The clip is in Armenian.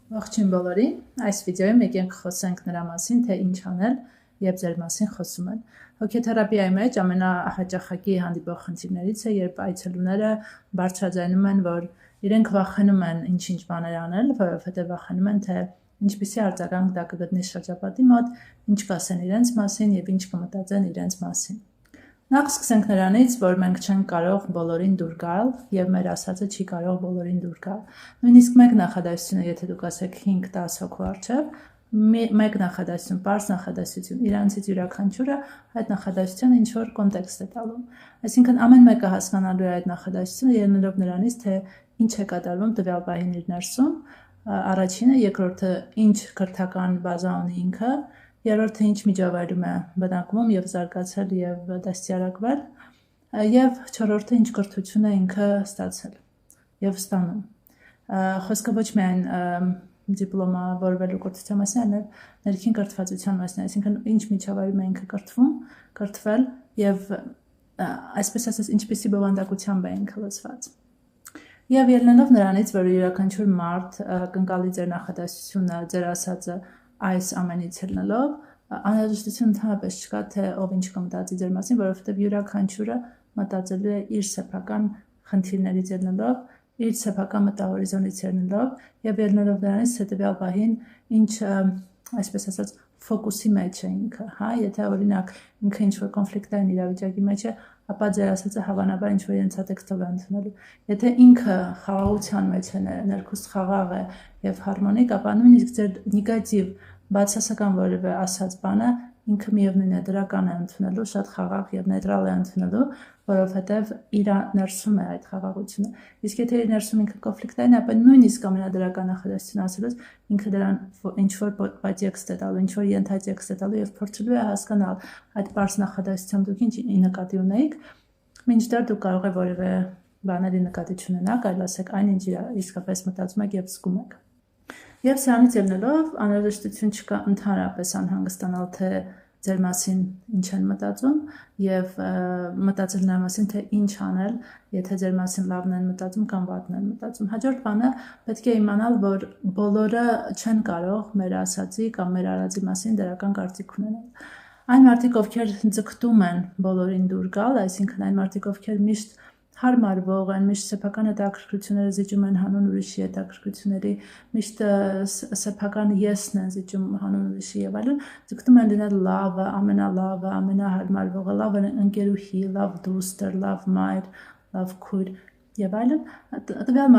Ողջույն բոլորին, այս վիդեոյում եկենք խոսենք նրա մասին, թե ինչ անել, երբ ձեր մասին խոսում են։ Հոգեթերապիայի մեջ ամենահաճախակի հանդիպող խնդիրներից է, երբ այցելուները բարձրաձայնում են, որ իրենք վախենում են ինչ-ինչ բաներ անել, որովհետև վախենում են, թե ինչպիսի արձագանք դա կգտնի շրջապատի մոտ, ինչ կասեն իրենց մասին եւ ինչ կմտածեն իրենց մասին։ Նախ սկսենք նրանից, որ մենք չենք կարող բոլորին դուր գալ եւ մեր ասածը չի կարող բոլորին դուր գալ։ Նույնիսկ մեկ նախադասությունը, եթե դուք ասեք 5-10 հոգու առջև, մեկ նախադասություն, պարզ նախադասություն, իրանցից յուրաքանչյուրը այդ նախադասությանը ինչ որ կոնտեքստ է տալու։ Այսինքն ամեն մեկը հասկանալու է այդ նախադասությունը ելնելով նրանից, թե ինչ է կատարվում տվյալ պահին իր ներսում, առաջինը, երկրորդը ինչ կրթական բազա ունի ինքը, երրորդը ինչ միջավայրում է բնակվում եւ զարգացել եւ դաստիարակվել, եւ չորրորդը ինչ կրթություն է ինքը ստացել եւ ստանում։ Խոսքը ոչ միայն դիպլոմավորվելու կրթության մասին, այլև ներքին կրթվածության մասին, այսինքն ինչ միջավայրում է ինքը կրթվել եւ այսպես ասած ինչպիսի բովանդակությամբ է ինքը լցված։ Եվ ելնելով նրանից, որ յուրաքանչյուր մարդ կընկալի ձեր նախադասությունը, ձեր ասածը այս ամենից ելնելով, անհրաժեշտություն ընդհանրապես չկա, թե ով ինչ կմտածի ձեր մասին, որովհետև յուրաքանչյուրը մտածելու է իր սեփական խնդիրներից ելնելով, իր սեփական մտահորիզոնից ելնելով եւ ելնելով նրանից, թե տվյալ պահին ինչ, այսպես ասած, ֆոկուսի մեջ է ինքը, հա, եթե օրինակ ինքը ինչ-որ կոնֆլիկտային իրավիճակի մեջ է, ապա ձեր ասածը հավանաբար ինչ-որ ենթատեքստով է ընդունելու։ Եթե ինքը խաղաղության մեջ է, ներքուստ խաղաղ է եւ հարմոնիկ, ապա նույնիսկ ձեր նեգատիվ բացասական որևէ ասած բանը ինքը միևնույն է դրական է ընդունելու, շատ խաղաղ եւ նեյտրալ է ընդունելու, որովհետեւ իր ներսում է այդ խաղաղությունը։ Իսկ եթե իր ներսում ինքը կոնֆլիկտային է, ապա նույնիսկ ամենադրական նախադասությունը ասելուց ինքը դրան ինչ որ պատեքստ է տալու, ինչ որ ենթատեքստ է տալու եւ փորձելու է հասկանալ այդ բարձ նախադասությամբ դուք ինչ նկատի ունեիք, մինչդեռ դուք կարող եք որևէ բաների նկատի չունենաք, այլ ասեք այն ինչ իսկապես մտածում եք եւ զգում եք։ Եվ սրանից ելնելով անհրաժեշտություն չկա ընդհանրապես անհանգստանալ, թե ձեր մասին ինչ են մտածում եւ մտածել նրա մասին, թե ինչ անել, եթե ձեր մասին լավն են մտածում կամ վատն են մտածում։ Հաջորդ բանը պետք է իմանալ, որ բոլորը չեն կարող մեր ասածի կամ մեր արածի մասին դրական կարծիք ունենալ։ Այն մարդիկ, ովքեր ձգտում են բոլորին դուր գալ, այսինքն այն մարդիկ, ովքեր միշտ հարմարվող են, միշտ սեփական հետաքրքրությունները զիջում են հանուն ուրիշի հետաքրքրությունների, միշտ սեփական եսն են զիջում հանուն ուրիշի եւ այլն, ձգտում են լինել լավը, ամենալավը, ամենահարմարվողը, լավ ընկերուհի, լավ դուստր, լավ մայր, լավ քույր եւ այլն, տվյալ